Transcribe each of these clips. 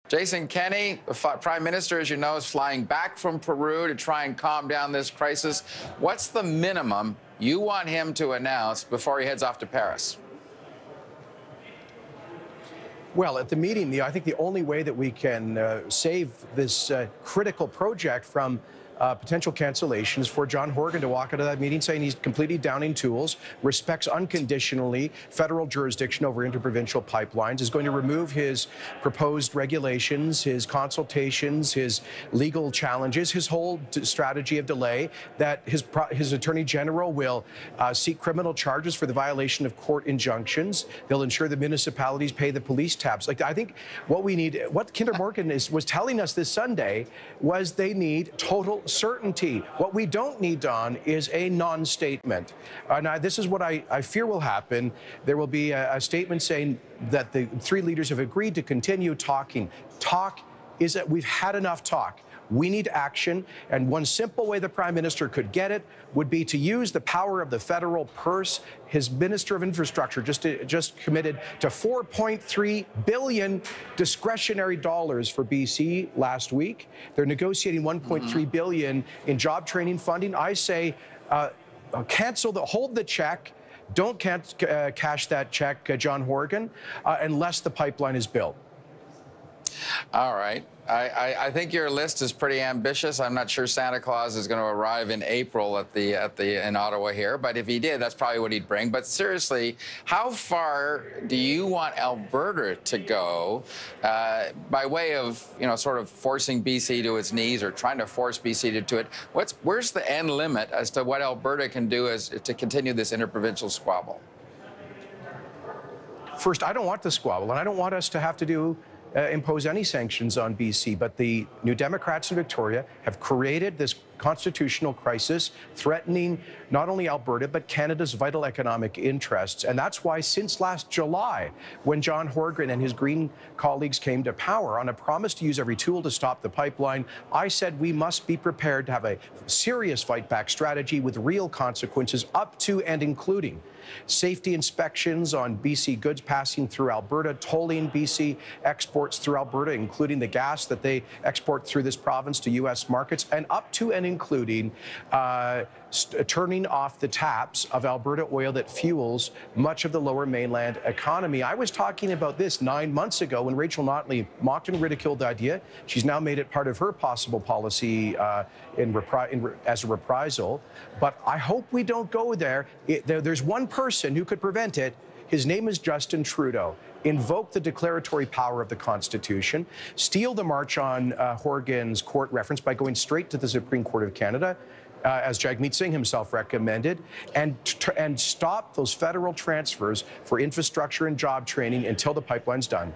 Jason Kenney, the Prime Minister, as you know, is flying back from Peru to try and calm down this crisis. What's the minimum you want him to announce before he heads off to Paris? Well, at the meeting, I think the only way that we can save this critical project from potential cancellations for John Horgan to walk out of that meeting saying he's completely downing tools, respects unconditionally federal jurisdiction over interprovincial pipelines, is going to remove his proposed regulations, his consultations, his legal challenges, his whole strategy of delay, that his Attorney General will seek criminal charges for the violation of court injunctions. They'll ensure the municipalities pay the police tabs. Like, I think what we need, what Kinder Morgan was telling us this Sunday was they need total certainty. What we don't need, Don, is a non-statement. Now, this is what I fear will happen. There will be a statement saying that the three leaders have agreed to continue talking. Talk is that we've had enough talk. We need action, and one simple way the Prime Minister could get it would be to use the power of the federal purse. His Minister of Infrastructure just committed to $4.3 billion discretionary dollars for BC last week. They're negotiating $1.3 billion in job training funding. I say hold the check. Don't cash that check, John Horgan, unless the pipeline is built. All right. I think your list is pretty ambitious. I'm not sure Santa Claus is going to arrive in April in Ottawa here, but if he did, that's probably what he'd bring. But seriously, how far do you want Alberta to go by way of, sort of forcing BC to its knees or trying to force BC to it? Where's the end limit as to what Alberta can do to continue this interprovincial squabble? First, I don't want the squabble, and I don't want us to have to impose any sanctions on BC, but the New Democrats in Victoria have created this constitutional crisis threatening not only Alberta, but Canada's vital economic interests. And that's why since last July, when John Horgan and his Green colleagues came to power on a promise to use every tool to stop the pipeline, I said we must be prepared to have a serious fight-back strategy with real consequences up to and including safety inspections on BC goods passing through Alberta, tolling BC exports through Alberta, including the gas that they export through this province to U.S. markets, and up to and including turning off the taps of Alberta oil that fuels much of the Lower Mainland economy. I was talking about this 9 months ago when Rachel Notley mocked and ridiculed the idea. She's now made it part of her possible policy as a reprisal. But I hope we don't go there. There's one person who could prevent it. His name is Justin Trudeau. Invoke the declaratory power of the Constitution, steal the march on Horgan's court reference by going straight to the Supreme Court of Canada, as Jagmeet Singh himself recommended, and stop those federal transfers for infrastructure and job training until the pipeline's done.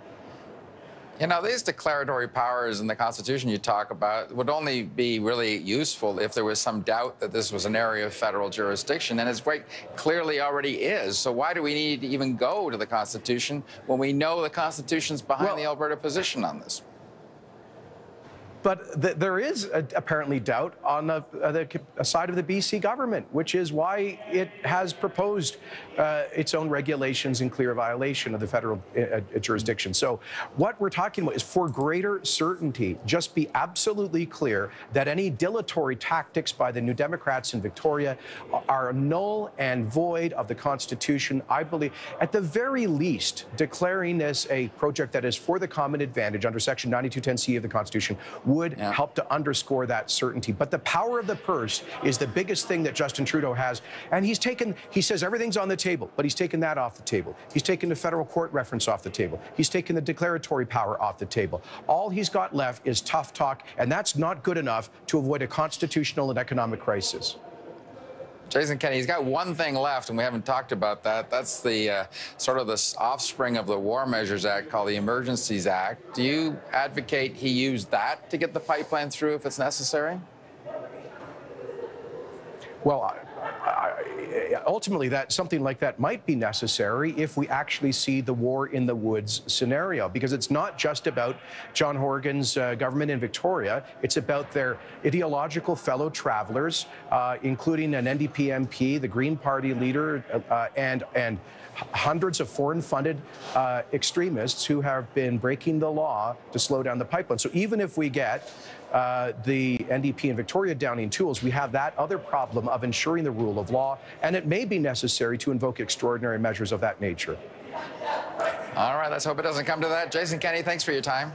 These declaratory powers in the Constitution you talk about would only be really useful if there was some doubt that this was an area of federal jurisdiction, and it quite clearly already is. So why do we need to even go to the Constitution when we know the Constitution's behind the Alberta position on this? But there is apparently doubt on the side of the BC government, which is why it has proposed its own regulations in clear violation of the federal jurisdiction. So what we're talking about is for greater certainty, just be absolutely clear that any dilatory tactics by the New Democrats in Victoria are null and void of the Constitution. I believe, at the very least, declaring this a project that is for the common advantage under Section 9210C of the Constitution would help to underscore that certainty. But the power of the purse is the biggest thing that Justin Trudeau has. And he says everything's on the table, but he's taken that off the table. He's taken the federal court reference off the table. He's taken the declaratory power off the table. All he's got left is tough talk, and that's not good enough to avoid a constitutional and economic crisis. Jason Kenney, he's got one thing left, and we haven't talked about that. That's the sort of the offspring of the War Measures Act called the Emergencies Act. Do you advocate he use that to get the pipeline through if it's necessary? Well, ultimately, that something like that might be necessary if we actually see the war in the woods scenario, because it's not just about John Horgan's government in Victoria. It's about their ideological fellow travelers, including an NDP MP, the Green Party leader, and hundreds of foreign-funded extremists who have been breaking the law to slow down the pipeline. So even if we get the NDP in Victoria downing tools, we have that other problem of ensuring the rule of law, and it may be necessary to invoke extraordinary measures of that nature. All right, let's hope it doesn't come to that. Jason Kenney, thanks for your time.